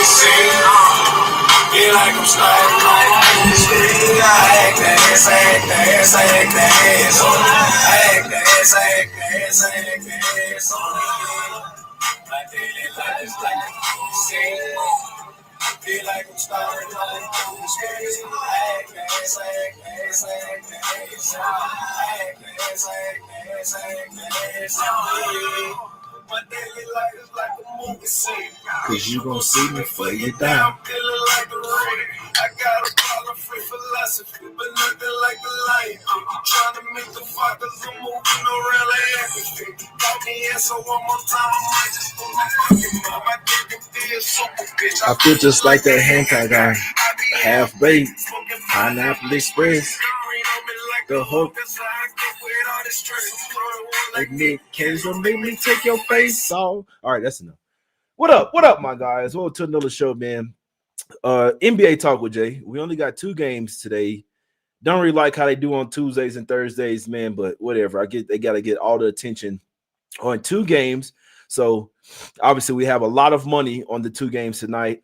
Feel like I'm starting on the screen. I act the ass, I act the ass, I act the ass on it. I act the ass, I act the ass, I act the ass on it. My daily life is like a movie scene. Feel like I'm starting on the screen. I act the ass, I act the ass, I act the ass on it. I act the ass, I act the ass, I act the ass on it. My daily life is like a movie scene. Cause you gon' see me for you down. Feeling like the rain. I got a problem free philosophy, but nothing like the light. Trying to make the fuck cause I'm moving around like atmosphere. Call me in so one more time, I might just put my fucking mouth. I think it feels super bitch. I feel just like that Hancock guy. Half baked, Pineapple Express. The hook. Like Nick Cage will make me take your face off. All right, that's enough. What up? What up, my guys? Welcome to another show, man. NBA Talk with Jay. We only got 2 games today. Don't really like how they do on Tuesdays and Thursdays, man, but whatever. They got to get all the attention on 2 games. So obviously we have a lot of money on the 2 games tonight.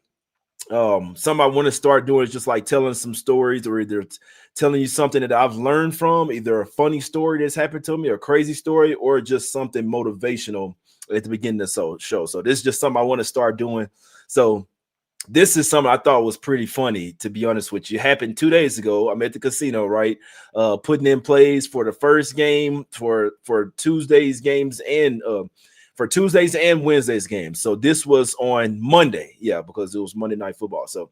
Something I want to start doing is just like telling some stories, or either telling you something that I've learned from, either a funny story that's happened to me, a crazy story, or just something motivational at the beginning of the show. So this is just something I want to start doing. So this is something I thought was pretty funny, to be honest with you. It happened 2 days ago. I'm at the casino, right? Putting in plays for the first game for Tuesday's games and for Tuesdays and Wednesdays games. So this was on Monday. Yeah, because it was Monday Night Football. So,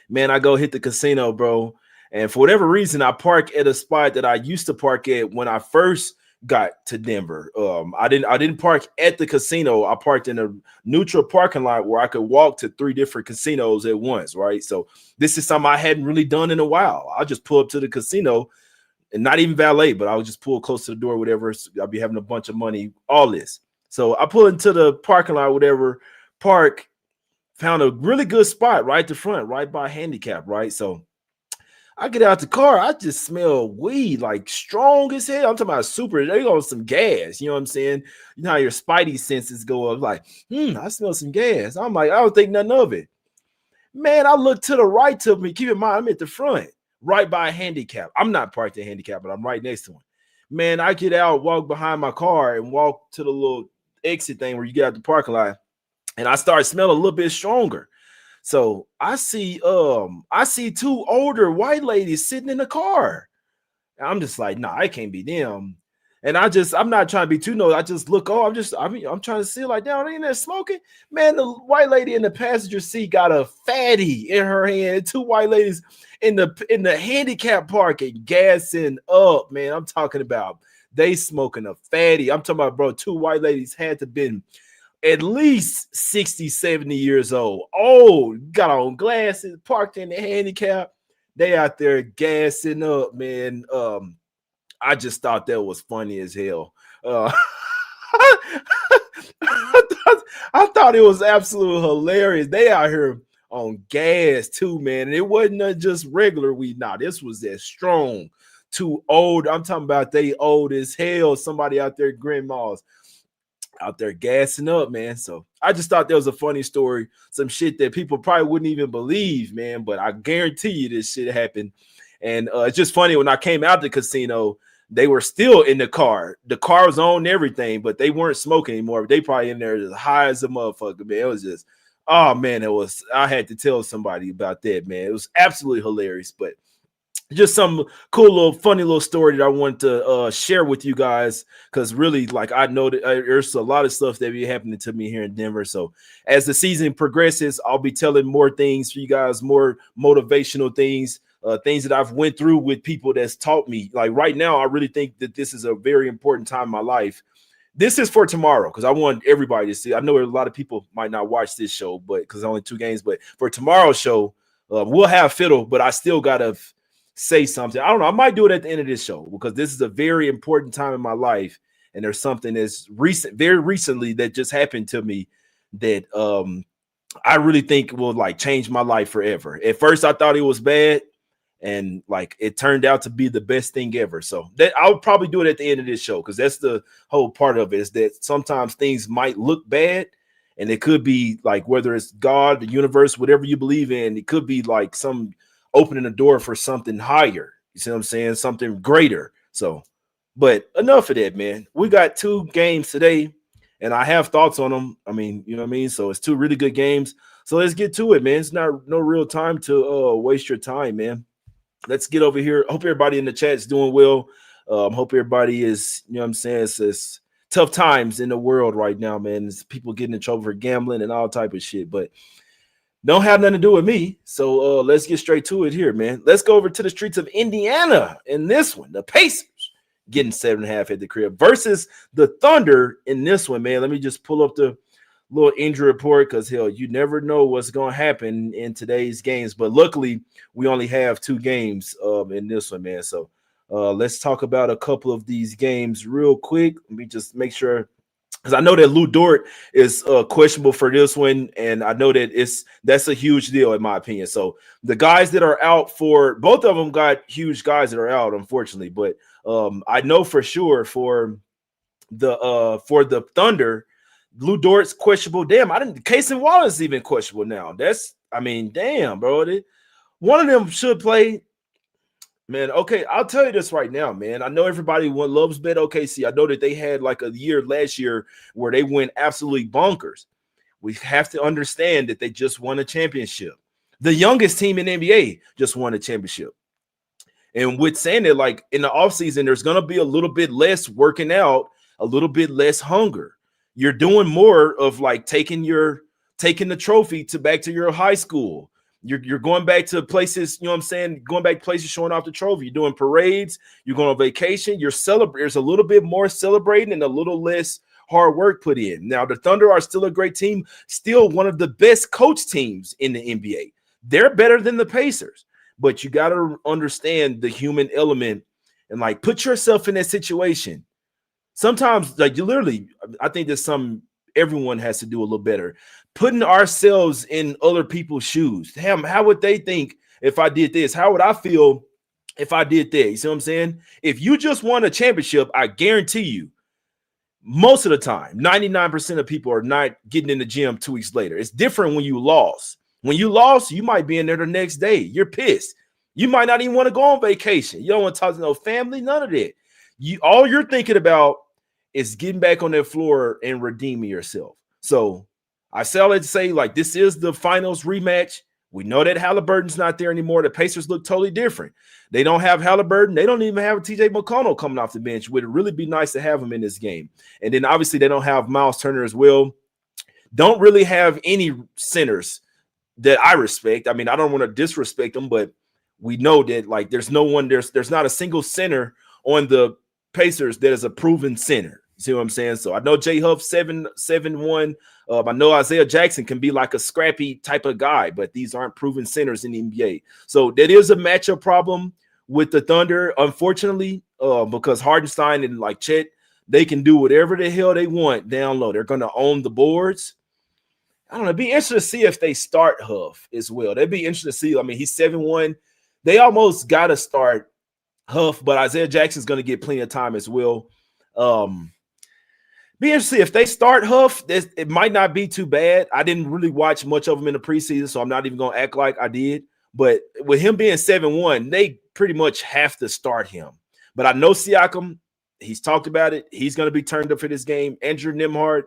man, I go hit the casino, bro. And for whatever reason, I park at a spot that I used to park at when I first got to Denver. I didn't park at the casino. I parked in a neutral parking lot where I could walk to 3 different casinos at once, right? So this is something I hadn't really done in a while. I'll just pull up to the casino and not even valet, but I would just pull close to the door, whatever. I'll be having a bunch of money, all this. So I pull into the parking lot, whatever, park, found a really good spot right at the front, right by handicap, right? So I get out the car, I just smell weed, like strong as hell. I'm talking about super, they on some gas, you know what I'm saying? You know how your spidey senses go up, like, I smell some gas. I'm like, I don't think nothing of it. Man, I look to the right of me. Keep in mind, I'm at the front, right by a handicap. I'm not parked at handicap, but I'm right next to one. Man, I get out, walk behind my car, and walk to the little exit thing where you get out the parking lot, and I start smelling a little bit stronger. So I see 2 older white ladies sitting in the car. And I'm just like, nah, it can't be them. And I'm not trying to be too nosy. I just look, I'm trying to see like, down in there smoking. Man, the white lady in the passenger seat got a fatty in her hand. 2 white ladies in the handicap parking, gassing up, man. I'm talking about they smoking a fatty. I'm talking about, bro, 2 white ladies had to been at least 60, 70 years old. Oh, got on glasses, parked in the handicap. They out there gassing up, man. I just thought that was funny as hell. I thought it was absolutely hilarious. They out here on gas too, man. And it wasn't just regular weed. Nah, this was that strong, too old. I'm talking about they old as hell. Somebody out there, grandmas, out there gassing up, man. So I just thought that was a funny story, some shit that people probably wouldn't even believe, man. But I guarantee you this shit happened. And it's just funny, when I came out the casino, they were still in the car. The car was on everything, but they weren't smoking anymore. They probably in there as high as a motherfucker, man. It was just, oh man, I had to tell somebody about that, man. It was absolutely hilarious. But just some cool little funny little story that I wanted to share with you guys, because really, like, I know that there's a lot of stuff that be happening to me here in Denver. So as the season progresses, I'll be telling more things for you guys, more motivational things, things that I've went through with people that's taught me. Like right now, I really think that this is a very important time in my life. This is for tomorrow, because I want everybody to see. I know a lot of people might not watch this show, but because only 2 games, but for tomorrow's show, we'll have fiddle, but I still gotta say something. I don't know. I might do it at the end of this show, because this is a very important time in my life. And there's something that's very recently that just happened to me that I really think will like change my life forever. At first, I thought it was bad, and like it turned out to be the best thing ever. So that I'll probably do it at the end of this show, because that's the whole part of it, is that sometimes things might look bad, And it could be like whether it's God, the universe, whatever you believe in, it could be like some opening the door for something higher. You see what I'm saying? Something greater. So, but enough of that, man. We got 2 games today, and I have thoughts on them. I mean, you know what I mean? So it's 2 really good games. So let's get to it, man. It's not no real time to waste your time, man. Let's get over here. Hope everybody in the chat is doing well. Hope everybody is, you know what I'm saying? It's tough times in the world right now, man. It's people getting in trouble for gambling and all type of shit, but don't have nothing to do with me. So let's get straight to it here, man. Let's go over to the streets of Indiana in this one. The Pacers getting 7.5 at the crib versus the Thunder in this one, man. Let me just pull up the little injury report because, hell, you never know what's going to happen in today's games. But luckily, we only have 2 games in this one, man. So let's talk about a couple of these games real quick. Let me just make sure, because I know that Lou Dort is questionable for this one, and I know that that's a huge deal in my opinion. So the guys that are out for both of them got huge guys that are out, unfortunately. But I know for sure for the Thunder, Lou Dort's questionable. Damn, Cason Wallace even questionable now. Damn, bro. One of them should play. Man, okay, I'll tell you this right now, man. I know everybody loves Bet OKC. I know that they had like a year last year where they went absolutely bonkers. We have to understand that they just won a championship. The youngest team in NBA just won a championship. And with saying that, like in the offseason, there's going to be a little bit less working out, a little bit less hunger. You're doing more of like taking the trophy back to your high school. You're going back to places, you know what I'm saying? Going back to places showing off the trophy. You're doing parades. You're going on vacation. You're celebrating. There's a little bit more celebrating and a little less hard work put in. Now, the Thunder are still a great team, still one of the best coach teams in the NBA. They're better than the Pacers, but you got to understand the human element and like put yourself in that situation. Sometimes, like you literally, I think there's everyone has to do a little better. Putting ourselves in other people's shoes. Damn, how would they think if I did this? How would I feel if I did that? You see what I'm saying? If you just won a championship, I guarantee you, most of the time, 99% of people are not getting in the gym 2 weeks later. It's different when you lost. When you lost, you might be in there the next day. You're pissed. You might not even want to go on vacation. You don't want to talk to no family, none of that. All you're thinking about is getting back on that floor and redeeming yourself. So I say all that to say, like, this is the finals rematch. We know that Halliburton's not there anymore. The Pacers look totally different. They don't have Halliburton. They don't even have TJ McConnell coming off the bench. Would it really be nice to have him in this game? And then obviously they don't have Miles Turner as well. Don't really have any centers that I respect. I mean, I don't want to disrespect them, but we know that like there's not a single center on the Pacers that is a proven center. You see what I'm saying? So I know J Huff 7-1. I know Isaiah Jackson can be like a scrappy type of guy, but these aren't proven centers in the NBA. So that is a matchup problem with the Thunder, unfortunately, because Hardenstein and like Chet, they can do whatever the hell they want down low. They're going to own the boards. I don't know. It'd be interesting to see if they start Huff as well. That'd be interesting to see. I mean, he's 7-1. They almost got to start Huff, but Isaiah Jackson's going to get plenty of time as well. Be interesting if they start Huff. It might not be too bad. I didn't really watch much of him in the preseason, so I'm not even going to act like I did. But with him being 7-1, they pretty much have to start him. But I know Siakam, he's talked about it. He's going to be turned up for this game. Andrew Nembhard,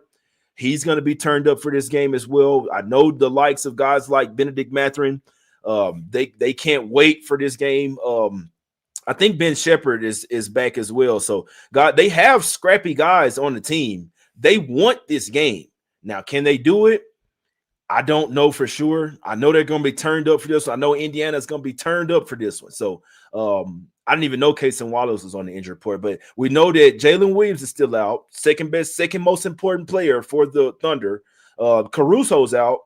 he's going to be turned up for this game as well. I know the likes of guys like Benedict Mathurin, they can't wait for this game. I think Ben Shepherd is back as well. So, they have scrappy guys on the team. They want this game. Now, can they do it? I don't know for sure. I know they're going to be turned up for this one. I know Indiana's going to be turned up for this one. So, I didn't even know Cason Wallace was on the injury report, but we know that Jalen Williams is still out. Second most important player for the Thunder. Caruso's out.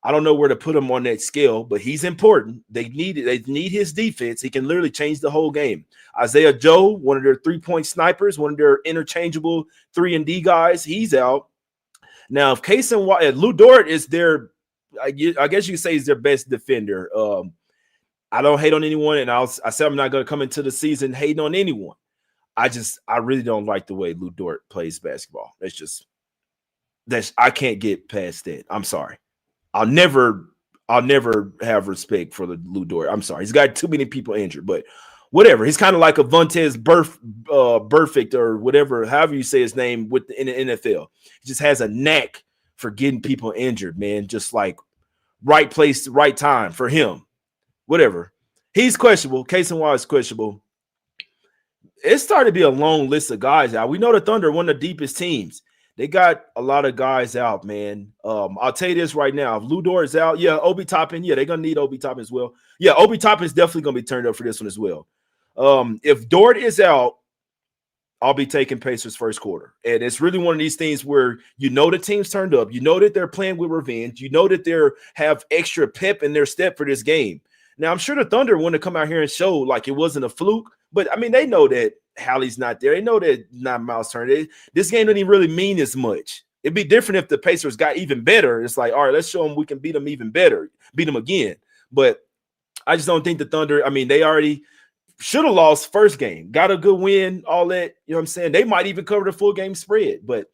I don't know where to put him on that scale, but he's important. They need his defense. He can literally change the whole game. Isaiah Joe, one of their 3-point snipers, one of their interchangeable 3-and-D guys, he's out. Now, if Lou Dort is their, I guess you could say he's their best defender. I don't hate on anyone, and I said I'm not going to come into the season hating on anyone. I really don't like the way Lou Dort plays basketball. I can't get past that. I'm sorry. I'll never have respect for the Lu Dort. I'm sorry. He's got too many people injured, but whatever. He's kind of like a Vontez Burfict or whatever, however you say his name in the NFL. He just has a knack for getting people injured, man. Just like right place, right time for him. Whatever. He's questionable. Cason Wallace is questionable. It's starting to be a long list of guys out. We know the Thunder are one of the deepest teams. They got a lot of guys out, man. I'll tell you this right now. If Lu Dort is out, yeah, Obi Toppin, yeah, they're going to need Obi Toppin as well. Yeah, Obi Toppin is definitely going to be turned up for this one as well. If Dort is out, I'll be taking Pacers first quarter. And it's really one of these things where you know the team's turned up. You know that they're playing with revenge. You know that they have extra pep in their step for this game. Now, I'm sure the Thunder want to come out here and show like it wasn't a fluke. But, I mean, they know that Hallie's not there. They know that not Miles Turner. This game doesn't even really mean as much. It'd be different if the Pacers got even better. It's like, all right, let's show them we can beat them even better, beat them again. But I just don't think the Thunder, I mean, they already should have lost first game, got a good win, all that. You know what I'm saying? They might even cover the full game spread. But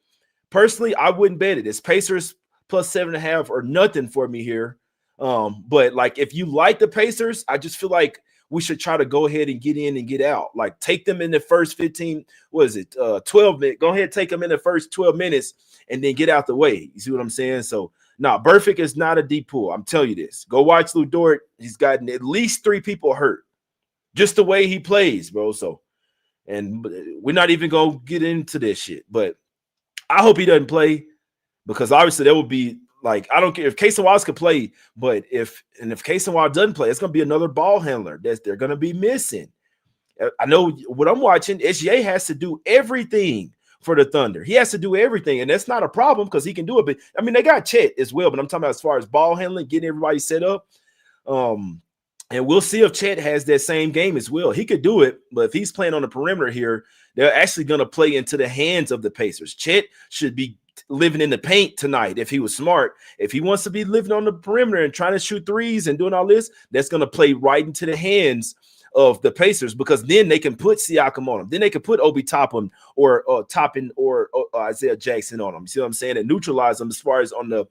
personally, I wouldn't bet it. It's Pacers plus 7.5 or nothing for me here. But, like, if you like the Pacers, I just feel like we should try to go ahead and get in and get out. Like, take them in the first 15, 12 minutes. Go ahead, take them in the first 12 minutes and then get out the way. You see what I'm saying? So, Burfict is not a deep pool. I'm telling you this. Go watch Lu Dort. He's gotten at least 3 people hurt. Just the way he plays, bro. So, and we're not even going to get into this shit. But I hope he doesn't play because obviously there will be, like, I don't care if Cason Wallace could play, but if Cason Wallace doesn't play, it's going to be another ball handler that they're going to be missing. I know what I'm watching, SGA has to do everything for the Thunder. He has to do everything, and that's not a problem because he can do it. But, I mean, they got Chet as well, but I'm talking about as far as ball handling, getting everybody set up. And we'll see if Chet has that same game as well. He could do it, but if he's playing on the perimeter here, they're actually going to play into the hands of the Pacers. Chet should be living in the paint tonight if he was smart. If he wants to be living on the perimeter and trying to shoot threes and doing all this, that's going to play right into the hands of the Pacers because then they can put Siakam on them. Then they can put Obi Toppin or Isaiah Jackson on them. You see what I'm saying? And neutralize them as far as on the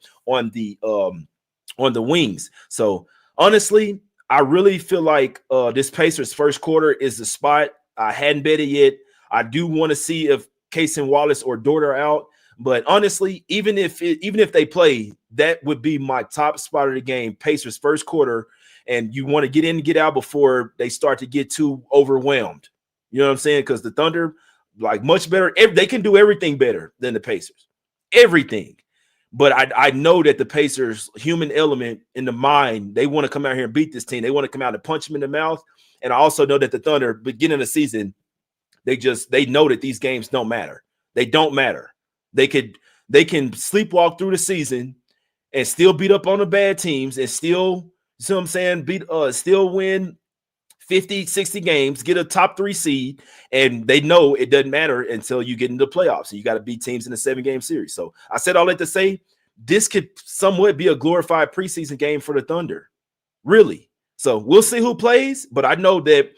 wings. So honestly, I really feel like this Pacers first quarter is the spot. I hadn't bet it yet. I do want to see if Cason Wallace or Dort are out. But honestly, even if they play, that would be my top spot of the game. Pacers first quarter, and you want to get in and get out before they start to get too overwhelmed. You know what I'm saying? Because the Thunder, like, much better. They can do everything better than the Pacers, everything. But I know that the Pacers, human element in the mind, they want to come out here and beat this team. They want to come out and punch them in the mouth. And I also know that the Thunder, beginning of the season, they know that these games don't matter. They don't matter. They can sleepwalk through the season and still beat up on the bad teams and still, you see what I'm saying, still win 50, 60 games, get a top 3 seed, and they know it doesn't matter until you get into the playoffs. So you got to beat teams in a 7-game series. So I said all that to say this could somewhat be a glorified preseason game for the Thunder, really. So we'll see who plays, but I know that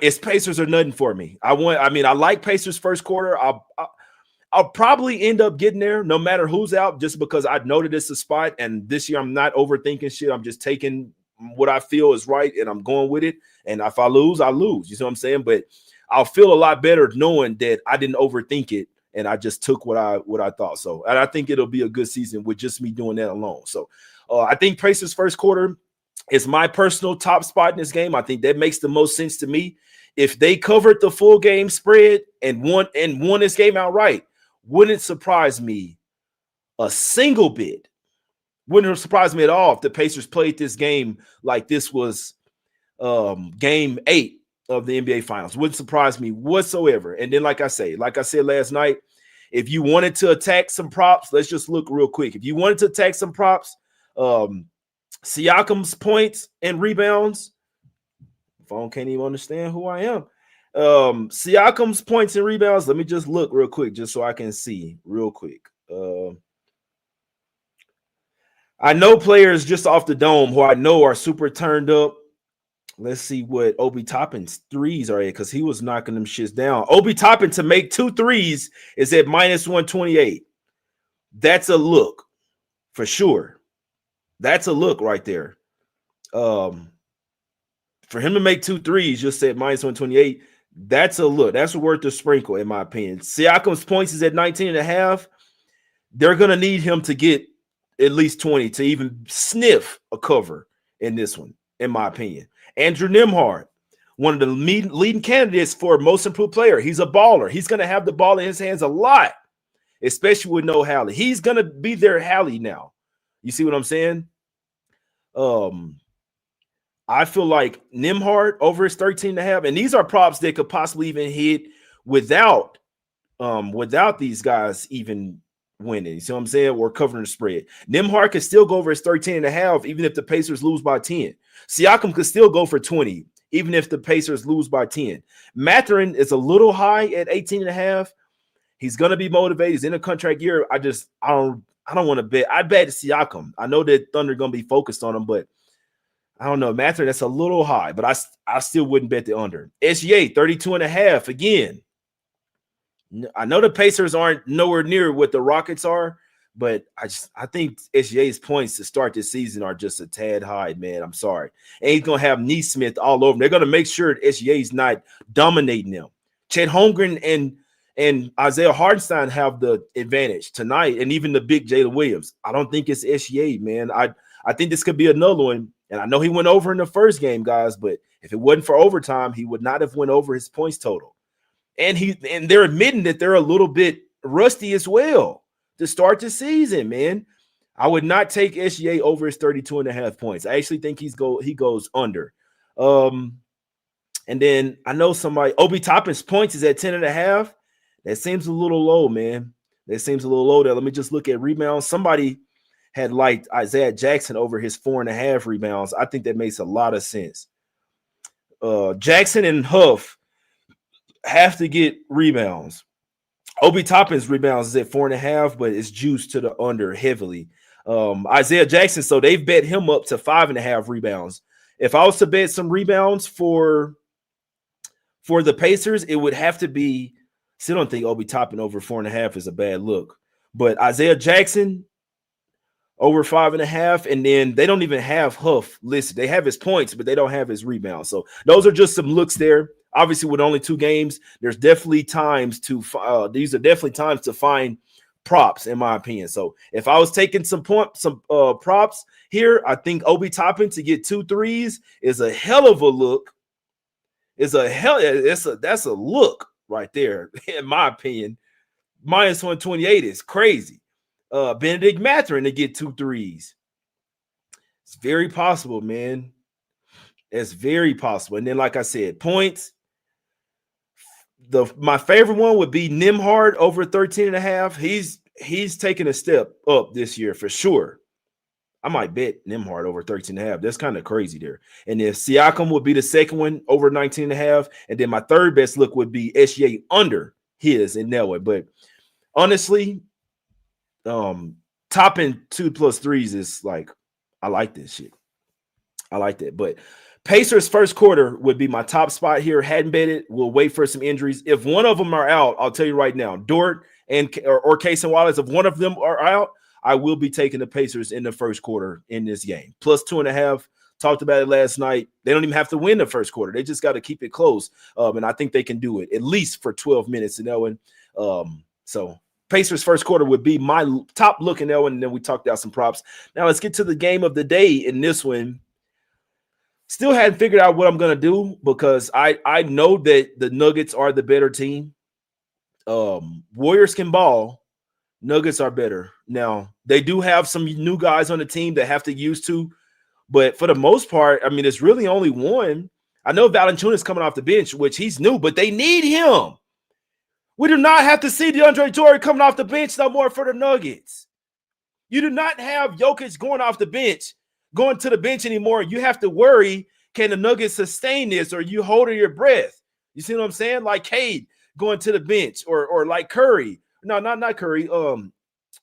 it's Pacers or nothing for me. I like Pacers first quarter. I'll probably end up getting there no matter who's out just because I know that it's a spot. And this year I'm not overthinking shit. I'm just taking what I feel is right and I'm going with it. And if I lose, I lose. You see what I'm saying? But I'll feel a lot better knowing that I didn't overthink it and I just took what I thought. So, and I think it'll be a good season with just me doing that alone. So I think Pacers first quarter is my personal top spot in this game. I think that makes the most sense to me. If they covered the full game spread and won this game outright, wouldn't surprise me a single bit. Wouldn't surprise me at all if the Pacers played this game like this was game 8 of the NBA Finals. Wouldn't surprise me whatsoever. And then, like I said last night, if you wanted to attack some props, let's just look real quick. If you wanted to attack some props, Siakam's points and rebounds. Phone can't even understand who I am. Siakam's points and rebounds. Let me just look real quick, just so I can see real quick. I know players just off the dome who I know are super turned up. Let's see what Obi Toppin's threes are at because he was knocking them shits down. Obi Toppin to make 2 threes is at -128. That's a look for sure. That's a look right there. Um, for him to make 2 threes, just said minus 128. That's a look. That's worth the sprinkle, in my opinion. Siakam's points is at 19 and a half. They're going to need him to get at least 20 to even sniff a cover in this one, in my opinion. Andrew Nembhard, one of the leading candidates for most improved player. He's a baller. He's going to have the ball in his hands a lot, especially with no Hallie. He's going to be their Hallie now. You see what I'm saying? I feel like Nembhard over his 13 and a half, and these are props that could possibly even hit without these guys even winning. You see what I'm saying? Or covering the spread. Nembhard could still go over his 13 and a half, even if the Pacers lose by 10. Siakam could still go for 20, even if the Pacers lose by 10. Mathurin is a little high at 18 and a half. He's going to be motivated. He's in a contract year. I don't want to bet. I bet Siakam. I know that Thunder going to be focused on him, but I don't know. Mathurin, that's a little high, but I still wouldn't bet the under. SGA, 32 and a half. Again, I know the Pacers aren't nowhere near what the Rockets are, but I think SGA's points to start this season are just a tad high, man. I'm sorry. And he's going to have Neesmith all over him. They're going to make sure that SGA's not dominating them. Chet Holmgren and Isaiah Hartenstein have the advantage tonight, and even the big Jalen Williams. I don't think it's SGA, man. I think this could be another one. And I know he went over in the first game, guys, but if it wasn't for overtime, he would not have went over his points total. And they're admitting that they're a little bit rusty as well to start the season, man. I would not take SGA over his 32 and a half points. I actually think he goes under. And then I know Obi Toppin's points is at 10 and a half. That seems a little low, man. That seems a little low there. Let me just look at rebounds. Somebody had liked Isaiah Jackson over his 4.5 rebounds. I think that makes a lot of sense. Jackson and Huff have to get rebounds. Obi Toppin's rebounds is at 4.5, but it's juiced to the under heavily. Isaiah Jackson, so they've bet him up to 5.5 rebounds. If I was to bet some rebounds for the Pacers, it would have to be. Still don't think Obi Toppin over 4.5 is a bad look, but Isaiah Jackson over 5.5, and then they don't even have Huff listed. They have his points, but they don't have his rebounds. So those are just some looks there. Obviously, with only 2 games, there's definitely times these are definitely times to find props, in my opinion. So if I was taking some props here, I think Obi Toppin to get 2 threes is a hell of a look. That's a look right there, in my opinion. Minus 128 is crazy. Benedict Mathurin to get 2 threes. It's very possible, man. It's very possible. And then, like I said, points. My favorite one would be Nembhard over 13 and a half. He's taking a step up this year for sure. I might bet Nembhard over 13 and a half. That's kind of crazy there. And then Siakam would be the second one over 19 and a half. And then my third best look would be SGA under his in that way. But honestly, Toppin 2+ threes is like, I like this shit. I like that. But Pacers first quarter would be my top spot here. Hadn't bet it. We'll wait for some injuries. If one of them are out, I'll tell you right now, Dort or Case and Wallace, if one of them are out, I will be taking the Pacers in the first quarter in this game. Plus 2.5. Talked about it last night. They don't even have to win the first quarter. They just got to keep it close. And I think they can do it at least for 12 minutes in that one. So Pacers first quarter would be my top look in that one. And then we talked about some props. Now let's get to the game of the day in this one. Still hadn't figured out what I'm going to do because I know that the Nuggets are the better team. Warriors can ball. Nuggets are better. Now, they do have some new guys on the team that have to use to, but for the most part, I mean, it's really only one. I know Valanciunas coming off the bench, which he's new, but they need him. We do not have to see DeAndre Jordan coming off the bench no more for the Nuggets. You do not have Jokic going to the bench anymore. You have to worry, can the Nuggets sustain this, or you holding your breath? You see what I'm saying? Like Cade going to the bench, or like Curry. No, not Curry.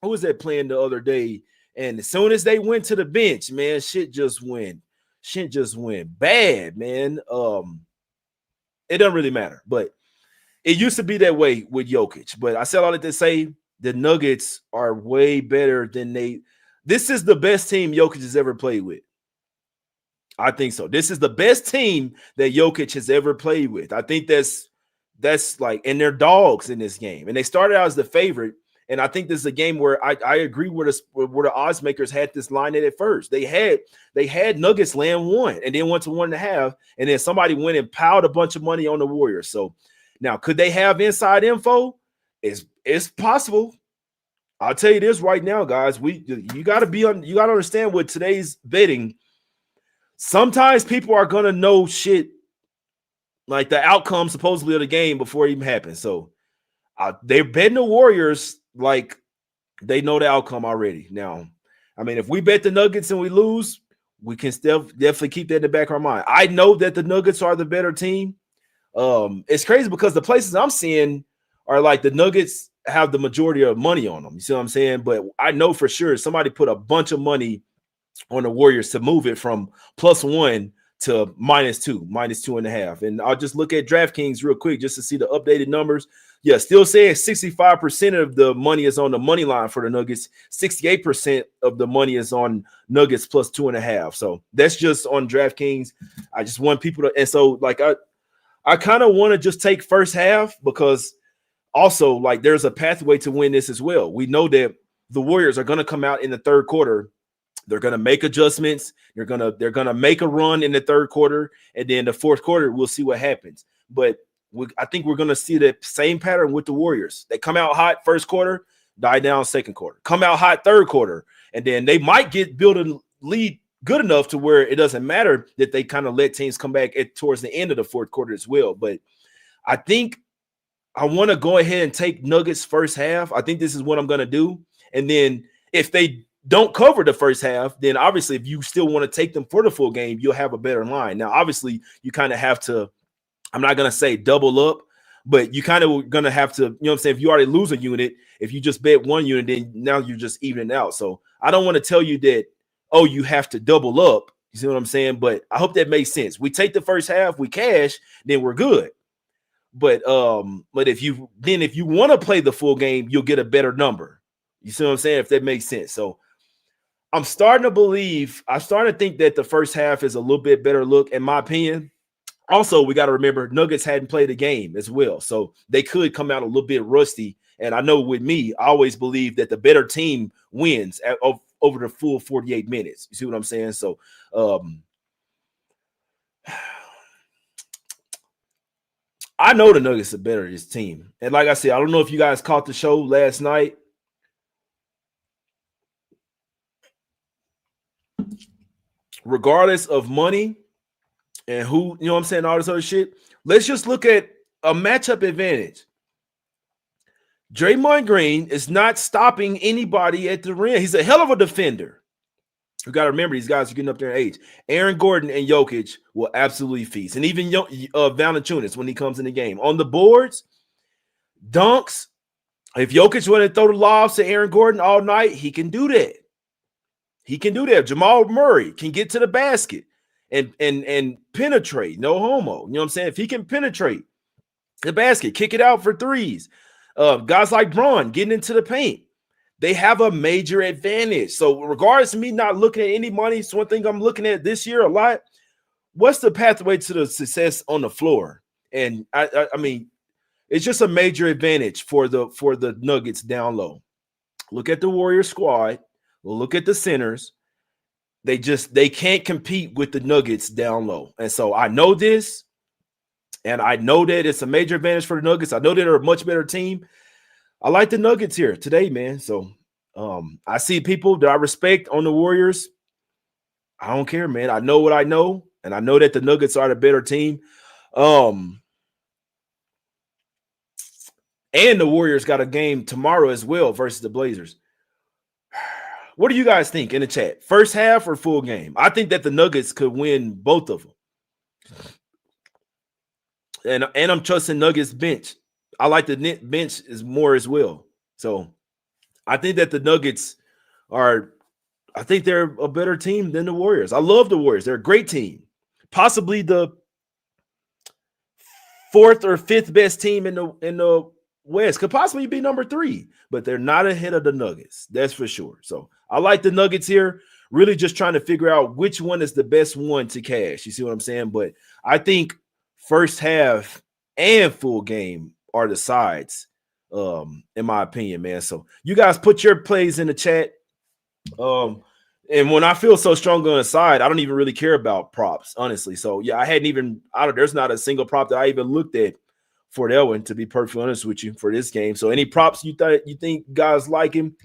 Who was that playing the other day? And as soon as they went to the bench, man, shit just went bad, man. It doesn't really matter, but it used to be that way with Jokic. But I said all that to say the Nuggets are way better than they. This is the best team Jokic has ever played with. I think so. This is the best team that Jokic has ever played with. I think that's like, and they're dogs in this game. And they started out as the favorite. And I think this is a game where I agree where the odds makers had this line at first. They had Nuggets land 1 and then went to 1.5, and then somebody went and piled a bunch of money on the Warriors. So now, could they have inside info? It's possible. I'll tell you this right now, guys. You got to understand with today's betting. Sometimes people are gonna know shit like the outcome supposedly of the game before it even happens. So they're betting the Warriors like they know the outcome already. Now, I mean, if we bet the Nuggets and we lose, we can still definitely keep that in the back of our mind. I know that the Nuggets are the better team. It's crazy because the places I'm seeing are like the Nuggets have the majority of money on them. You see what I'm saying? But I know for sure somebody put a bunch of money on the Warriors to move it from +1 to -2, -2.5. And I'll just look at DraftKings real quick just to see the updated numbers. Yeah, still saying 65% of the money is on the money line for the Nuggets. 68% of the money is on Nuggets +2.5. So that's just on DraftKings. I just want people to, and so like I kind of want to just take first half because also like there's a pathway to win this as well. We know that the Warriors are going to come out in the third quarter. They're going to make adjustments. They're going to make a run in the third quarter, and then the fourth quarter we'll see what happens. But I think we're going to see the same pattern with the Warriors. They come out hot first quarter, die down second quarter. Come out hot third quarter, and then they might build a lead good enough to where it doesn't matter that they kind of let teams come back towards the end of the fourth quarter as well. But I think I want to go ahead and take Nuggets first half. I think this is what I'm going to do. And then if they don't cover the first half, then obviously if you still want to take them for the full game, you'll have a better line. Now, obviously, you kind of have to, I'm not going to say double up, but you kind of going to have to, you know what I'm saying? If you already lose a unit, if you just bet one unit, then now you're just evening out. So I don't want to tell you that, oh, you have to double up. You see what I'm saying? But I hope that makes sense. We take the first half, we cash, then we're good. But if you want to play the full game, you'll get a better number. You see what I'm saying? If that makes sense. So I'm starting to think that the first half is a little bit better look, in my opinion. Also, we got to remember Nuggets hadn't played a game as well. So they could come out a little bit rusty. And I know with me, I always believe that the better team wins over the full 48 minutes. You see what I'm saying? So I know the Nuggets are better than this team. And like I said, I don't know if you guys caught the show last night. Regardless of money and who, you know what I'm saying, all this other shit, let's just look at a matchup advantage. Draymond Green is not stopping anybody at the rim. He's a hell of a defender. You got to remember, these guys are getting up there in age. Aaron Gordon and Jokic will absolutely feast. And even Valanciunas when he comes in the game. On the boards, dunks, if Jokic want to throw the lobs to Aaron Gordon all night, he can do that. He can do that. Jamal Murray can get to the basket and penetrate. No homo. You know what I'm saying? If he can penetrate the basket, kick it out for threes. Guys like Bron getting into the paint. They have a major advantage. So regardless of me not looking at any money, it's one thing I'm looking at this year a lot. What's the pathway to the success on the floor? And I mean, it's just a major advantage for the Nuggets down low. Look at the Warrior squad. We'll look at the centers. They can't compete with the Nuggets down low. And so I know this, and I know that it's a major advantage for the Nuggets. I know they're a much better team. I like the Nuggets here today, man. So I see people that I respect on the Warriors. I don't care, man. I know what I know, and I know that the Nuggets are the better team. And the Warriors got a game tomorrow as well versus the Blazers. What do you guys think in the chat? First half or full game? I think that the Nuggets could win both of them. And I'm trusting Nuggets bench. I like the bench is more as well. So I think that the Nuggets they're a better team than the Warriors. I love the Warriors. They're a great team. Possibly the fourth or fifth best team in the West could possibly be number 3, but they're not ahead of the Nuggets. That's for sure. So I like the Nuggets here. Really just trying to figure out which one is the best one to cash. You see what I'm saying? But I think first half and full game are the sides, in my opinion, man. So you guys put your plays in the chat. And when I feel so strong on the side, I don't even really care about props, honestly. So yeah, there's not a single prop that I even looked at for that one, to be perfectly honest with you, for this game. So any props you think guys like him?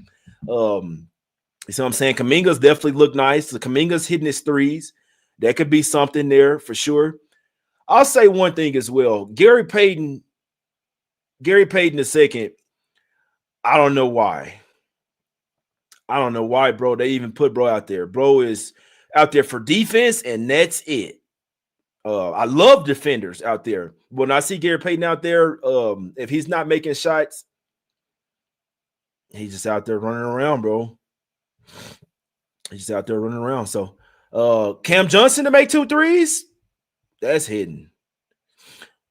You see what I'm saying? Kuminga's definitely look nice. The Kuminga's hitting his threes. That could be something there for sure. I'll say one thing as well. Gary Payton II. I don't know why. Bro. They even put bro out there. Bro is out there for defense, and that's it. I love defenders out there. When I see Gary Payton out there, if he's not making shots, he's just out there running around, bro. He's just out there running around. So Cam Johnson to make 2 threes, that's hidden.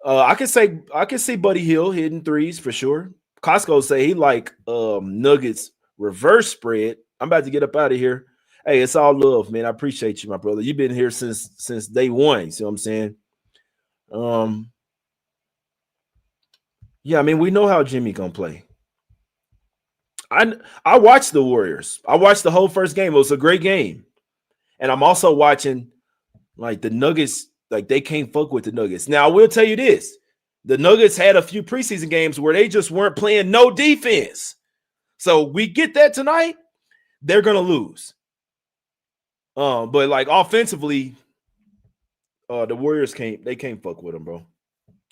I can see Buddy Hield hitting threes for sure. Costco say he like Nuggets reverse spread. I'm about to get up out of here. Hey, it's all love, man. I appreciate you, my brother. You've been here since day one. You see what I'm saying? Yeah, I mean, we know how Jimmy gonna play. I watched the Warriors. I watched the whole first game. It was a great game. And I'm also watching like the Nuggets, like they can't fuck with the Nuggets. Now, I will tell you this. The Nuggets had a few preseason games where they just weren't playing no defense. So we get that tonight, they're gonna lose. But like offensively, the Warriors can't fuck with them, bro.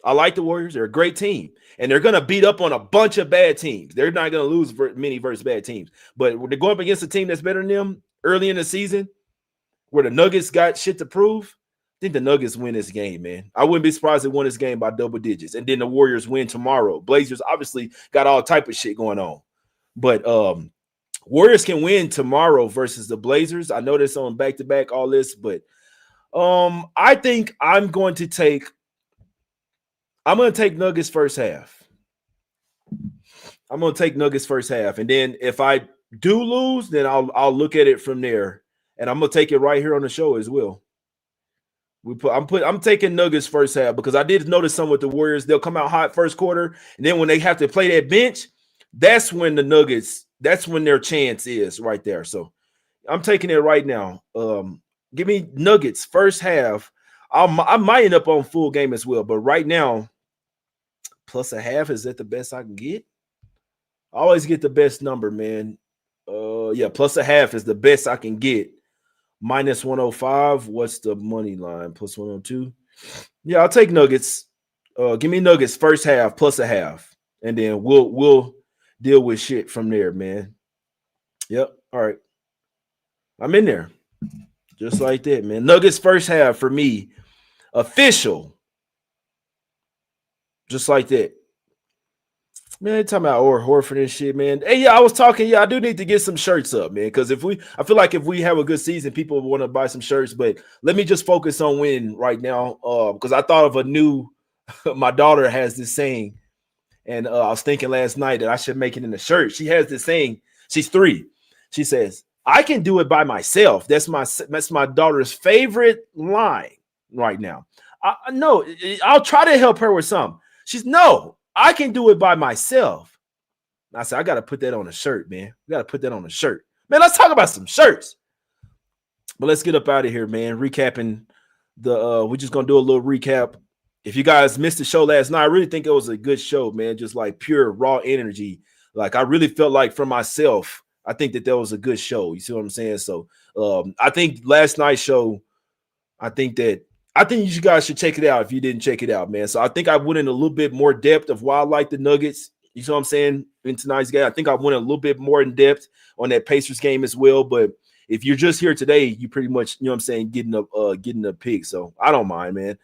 I like the Warriors. They're a great team, and they're gonna beat up on a bunch of bad teams. They're not gonna lose many versus bad teams, but when they're going up against a team that's better than them early in the season, where the Nuggets got shit to prove, I think the Nuggets win this game, man. I wouldn't be surprised if they won this game by double digits, and then the Warriors win tomorrow. Blazers obviously got all type of shit going on, but Warriors can win tomorrow versus the Blazers. I know this on back-to-back, all this, but I think I'm going to take Nuggets first half. I'm going to take Nuggets first half, and then if I do lose, then I'll look at it from there, and I'm going to take it right here on the show as well. I'm taking Nuggets first half because I did notice some with the Warriors. They'll come out hot first quarter, and then when they have to play that bench, that's when the Nuggets. That's when their chance is right there. So I'm taking it right now. Give me Nuggets first half. I might end up on full game as well, but right now, plus a half, is that the best I can get? I always get the best number, man. Yeah, plus a half is the best I can get. Minus 105. What's the money line? Plus 102. Yeah, I'll take Nuggets. Give me Nuggets first half plus a half, and then we'll deal with shit from there, man. Yep. All right. I'm in there. Just like that, man. Nuggets first half for me. Official. Just like that. Man, they talking about Horford and shit, man. Hey, yeah, I was talking. Yeah, I do need to get some shirts up, man. Because I feel like if we have a good season, people want to buy some shirts. But let me just focus on winning right now. Because I thought of a new. My daughter has this saying. And I was thinking last night that I should make it in a shirt. She has this saying. She's 3. She says, "I can do it by myself." That's my daughter's favorite line right now. No, I'll try to help her with something. She's no, I can do it by myself. I said, I got to put that on a shirt, man. We got to put that on a shirt. Man, let's talk about some shirts. But let's get up out of here, man. Recapping we're just going to do a little recap. If you guys missed the show last night, I really think it was a good show, man. Just like pure raw energy. Like I really felt like for myself, I think that was a good show. You see what I'm saying? So I think last night's show, I think you guys should check it out if you didn't check it out, man. So I think I went in a little bit more depth of why I like the Nuggets. You see what I'm saying? In tonight's game, I think I went a little bit more in depth on that Pacers game as well. But if you're just here today, you pretty much, you know what I'm saying, getting a pick. So I don't mind, man.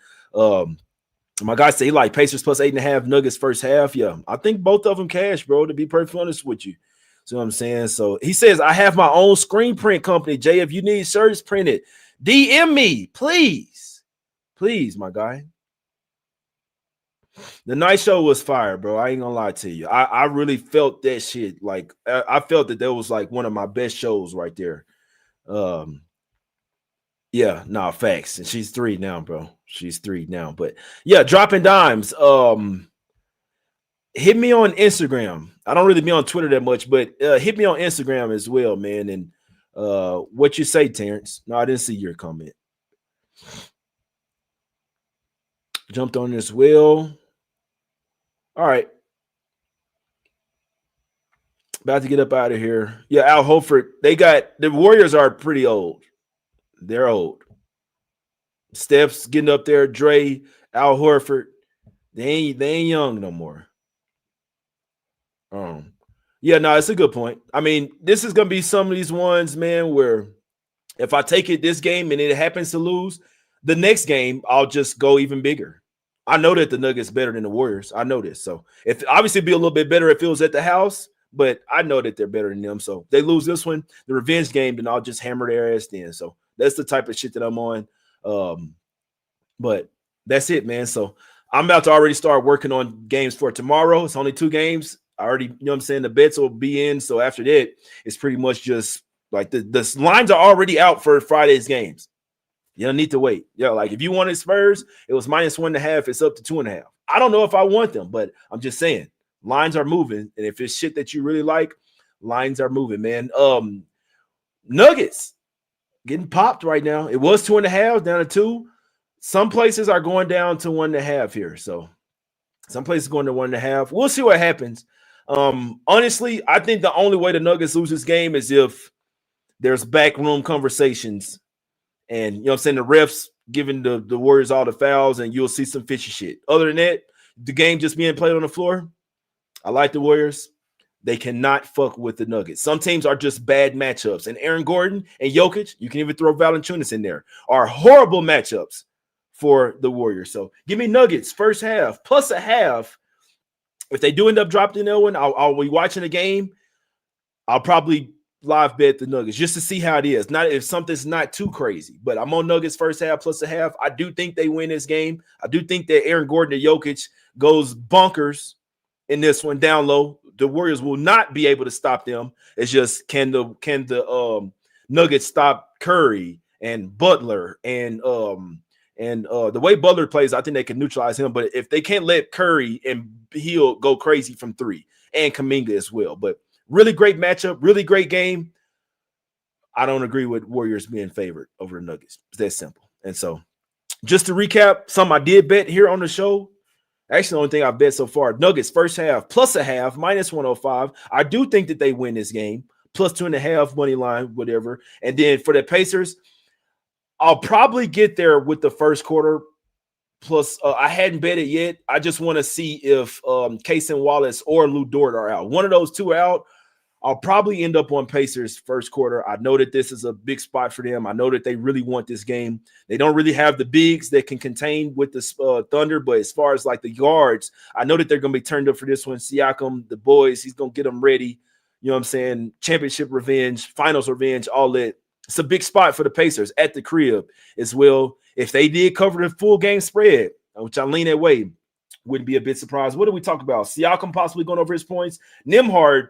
My guy say he like Pacers plus 8.5, Nuggets first half. Yeah, I think both of them cash, bro, to be perfectly honest with you. See what I'm saying? So he says, I have my own screen print company. Jay, if you need shirts printed, DM me, please. Please, my guy. The night show was fire, bro. I ain't gonna lie to you. I really felt that shit. Like I felt that was like one of my best shows right there. Um, yeah, nah, facts. And she's 3 now, bro. She's 3 now. But yeah, dropping dimes. Hit me on Instagram. I don't really be on Twitter that much, but hit me on Instagram as well, man. And what you say, Terrence? No, I didn't see your comment. Jumped on this wheel. All right. About to get up out of here. Yeah, Al Horford. The Warriors are pretty old. They're old. Steph's getting up there. Dre, Al Horford. They ain't young no more. Yeah, no, it's a good point. I mean, this is gonna be some of these ones, man, where if I take it this game and it happens to lose, the next game I'll just go even bigger. I know that the Nuggets better than the Warriors. I know this. So if obviously be a little bit better if it was at the house, but I know that they're better than them. So they lose this one, the revenge game, then I'll just hammer their ass then. So that's the type of shit that I'm on. But that's it, man. So I'm about to already start working on games for tomorrow. It's only 2 games. I already, you know what I'm saying? The bets will be in. So after that, it's pretty much just like the lines are already out for Friday's games. You don't need to wait. Yeah, like if you wanted Spurs, it was -1.5. It's up to 2.5. I don't know if I want them, but I'm just saying lines are moving. And if it's shit that you really like, lines are moving, man. Nuggets getting popped right now. It was 2.5 down to 2. Some places are going down to 1.5 here. So some places going to 1.5. We'll see what happens. Honestly, I think the only way the Nuggets lose this game is if there's backroom conversations and, you know what I'm saying, the refs giving the Warriors all the fouls and you'll see some fishy shit. Other than that, the game just being played on the floor, I like the Warriors. They cannot fuck with the Nuggets. Some teams are just bad matchups. And Aaron Gordon and Jokic, you can even throw Valanciunas in there, are horrible matchups for the Warriors. So give me Nuggets first half plus a half. If they do end up dropping that one, I'll be watching the game. I'll probably live bet the Nuggets just to see how it is. Not if something's not too crazy, but I'm on Nuggets first half plus a half. I do think they win this game. I do think that Aaron Gordon and Jokic goes bonkers in this one down low. The Warriors will not be able to stop them. It's just can the Nuggets stop Curry and Butler and the way Butler plays, I think they can neutralize him. But if they can't let Curry and he'll go crazy from 3 and Kuminga as well. But really great matchup, really great game. I don't agree with Warriors being favored over the Nuggets. It's that simple. And so just to recap, some I did bet here on the show. Actually, the only thing I bet so far, Nuggets first half plus a half, -105. I do think that they win this game, plus 2.5 money line, whatever. And then for the Pacers, I'll probably get there with the first quarter. Plus, I hadn't bet it yet. I just want to see if Cason Wallace or Lou Dort are out. One of those two out. I'll probably end up on Pacers first quarter. I know that this is a big spot for them. I know that they really want this game. They don't really have the bigs that can contain with the Thunder, but as far as like the guards, I know that they're going to be turned up for this one. Siakam, the boys, he's going to get them ready. You know what I'm saying? Championship revenge, finals revenge, all that. It's a big spot for the Pacers at the crib as well. If they did cover the full game spread, which I lean that way, wouldn't be a bit surprised. What do we talk about? Siakam possibly going over his points. Nembhard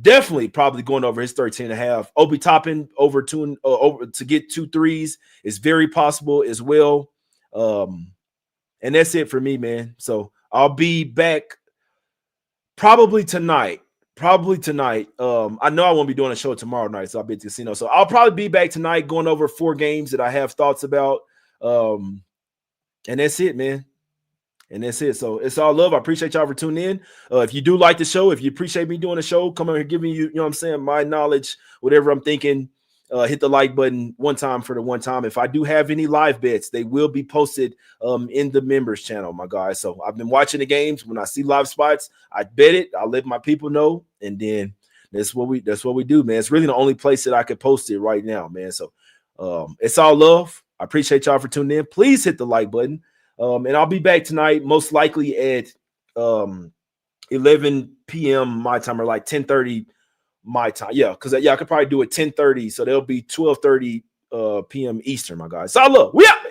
definitely probably going over his 13.5. Obi Toppin over to get 2 threes is very possible as well. And that's it for me, man. So I'll be back probably tonight. I know I won't be doing a show tomorrow night, so I'll be at the casino. So I'll probably be back tonight going over 4 games that I have thoughts about. And that's it, man. And that's it. So it's all love. I appreciate y'all for tuning in. If you do like the show, if you appreciate me doing the show, come on here giving you, you know what I'm saying, my knowledge, whatever I'm thinking, hit the like button one time for the one time. If I do have any live bets, they will be posted in the members channel, my guys. So I've been watching the games. When I see live spots, I bet it. I'll let my people know. And then that's what we do, man. It's really the only place that I could post it right now, man. So it's all love. I appreciate y'all for tuning in. Please hit the like button. And I'll be back tonight, most likely at 11 p.m. my time, or like 10:30 my time. Yeah, because I could probably do it 10:30, so there'll be 12:30 p.m. Eastern, my guys. So I love. We out.